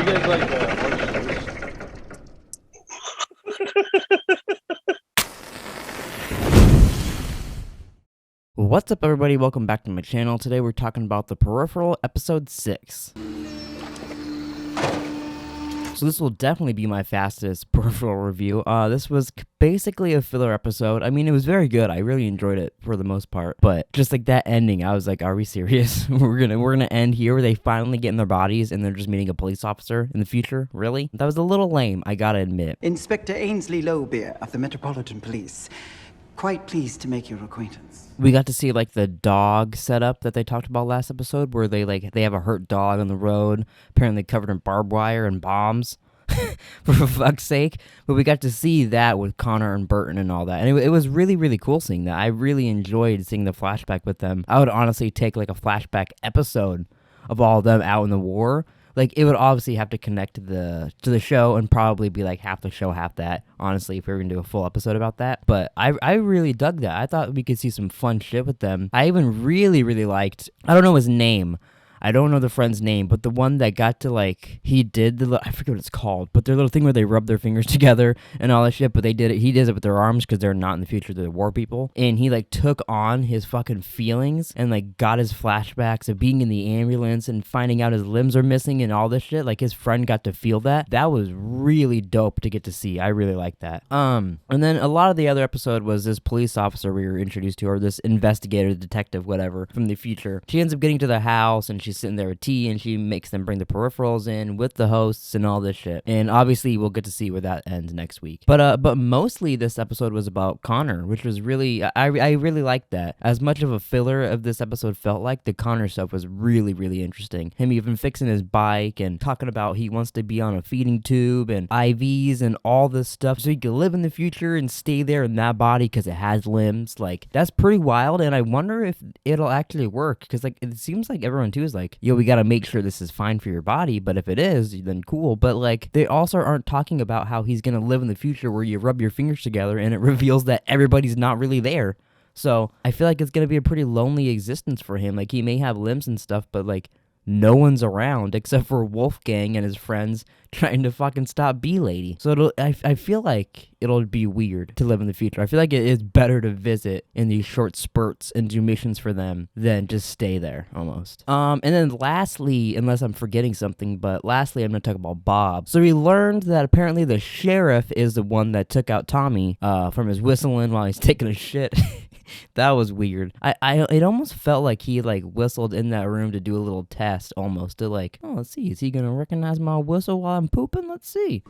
guys like orange juice? What's up, everybody? Welcome back to my channel. Today we're talking about the Peripheral episode 6. So this will definitely be my fastest Peripheral review. This was basically a filler episode. I mean, it was very good. I really enjoyed it for the most part. But just like that ending, I was like, are we serious? we're gonna end here where they finally get in their bodies and they're just meeting a police officer in the future? Really? That was a little lame, I gotta admit. Inspector Ainsley Lowbeer of the Metropolitan Police. Quite pleased to make your acquaintance. We got to see like the dog setup that they talked about last episode, where they have a hurt dog on the road, apparently covered in barbed wire and bombs, for fuck's sake. But we got to see that with Connor and Burton and all that, and it was really, really cool seeing that. I really enjoyed seeing the flashback with them. I would honestly take like a flashback episode of all of them out in the war. Like, it would obviously have to connect to the show and probably be like half the show, half that, honestly, if we were going to do a full episode about that. But I really dug that. I thought we could see some fun shit with them. I even really, really liked, I don't know his name. I don't know the friend's name, but the one that got to, like, he did the, I forget what it's called, but their little thing where they rub their fingers together and all that shit, but he does it with their arms because they're not in the future, they're war people, and he, like, took on his fucking feelings and, like, got his flashbacks of being in the ambulance and finding out his limbs are missing and all this shit. Like, his friend got to feel that. That was really dope to get to see. I really like that. And then a lot of the other episode was this police officer we were introduced to, or this investigator, detective, whatever, from the future. She ends up getting to the house and she's sitting there with tea and she makes them bring the peripherals in with the hosts and all this shit. And obviously we'll get to see where that ends next week. But mostly this episode was about Connor, which was really, I really liked that. As much of a filler of this episode felt like, the Connor stuff was really, really interesting. Him even fixing his bike and talking about he wants to be on a feeding tube and IVs and all this stuff so he can live in the future and stay there in that body because it has limbs. Like, that's pretty wild, and I wonder if it'll actually work, because like it seems like everyone too is like, yo, we gotta make sure this is fine for your body, but if it is, then cool. But like, they also aren't talking about how he's gonna live in the future where you rub your fingers together and it reveals that everybody's not really there. So I feel like it's gonna be a pretty lonely existence for him. Like, he may have limbs and stuff, but like, no one's around except for Wolfgang and his friends trying to fucking stop B-Lady. So I feel like it'll be weird to live in the future. I feel like it is better to visit in these short spurts and do missions for them than just stay there, almost. And then lastly, unless I'm forgetting something, but lastly, I'm going to talk about Bob. So we learned that apparently the sheriff is the one that took out Tommy from his whistling while he's taking a shit. That was weird. It almost felt like he like whistled in that room to do a little test, almost to like, oh, let's see, is he gonna recognize my whistle while I'm pooping? Let's see.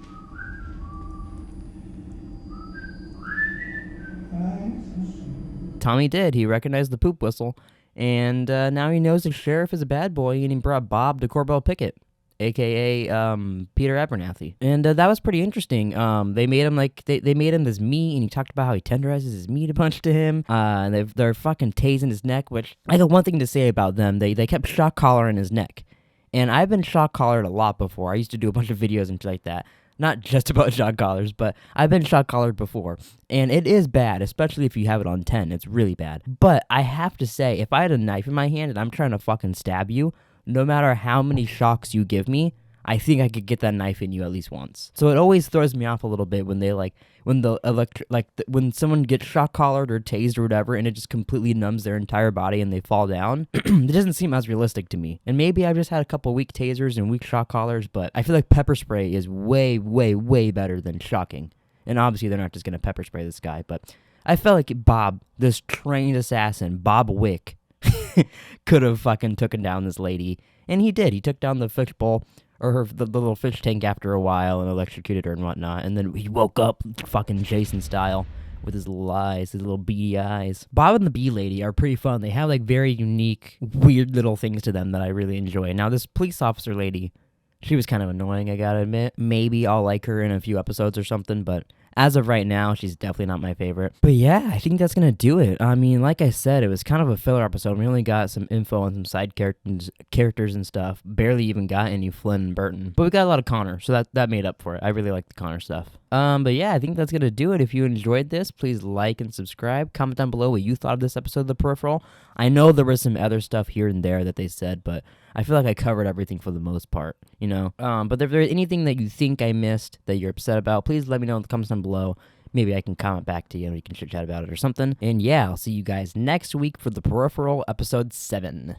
Tommy did. He recognized the poop whistle, and now he knows the sheriff is a bad boy, and he brought Bob to Corbell Pickett, aka Peter Abernathy. And that was pretty interesting. They made him like, they made him this meat, and he talked about how he tenderizes his meat a bunch to him. And they're fucking tasing his neck, which I got one thing to say about them. They kept shock collaring his neck. And I've been shock collared a lot before. I used to do a bunch of videos and shit like that. Not just about shock collars, but I've been shock collared before. And it is bad, especially if you have it on 10. It's really bad. But I have to say, if I had a knife in my hand and I'm trying to fucking stab you, no matter how many shocks you give me, I think I could get that knife in you at least once. So it always throws me off a little bit when they when someone gets shock collared or tased or whatever, and it just completely numbs their entire body and they fall down. It doesn't seem as realistic to me. And maybe I've just had a couple weak tasers and weak shock collars, but I feel like pepper spray is way, way, way better than shocking. And obviously they're not just gonna pepper spray this guy, but I felt like Bob, this trained assassin, Bob Wick, could have fucking taken down this lady, and he did. He took down the fish bowl, or the little fish tank, after a while, and electrocuted her and whatnot, and then he woke up fucking Jason style with his little eyes, his little beady eyes. Bob and the Bee Lady are pretty fun. They have like very unique, weird little things to them that I really enjoy. Now this police officer lady, she was kind of annoying, I gotta admit. Maybe I'll like her in a few episodes or something, but As of right now, she's definitely not my favorite. But yeah, I think that's gonna do it. I mean, like I said, it was kind of a filler episode. We only got some info on some side characters and stuff. Barely even got any Flynn and Burton. But we got a lot of Connor, so that made up for it. I really like the Connor stuff. But yeah, I think that's gonna do it. If you enjoyed this, please like and subscribe. Comment down below what you thought of this episode of The Peripheral. I know there was some other stuff here and there that they said, but I feel like I covered everything for the most part, you know? But if there's anything that you think I missed that you're upset about, please let me know in the comments down below. Maybe I can comment back to you and we can chit chat about it or something. And yeah, I'll see you guys next week for The Peripheral episode 7.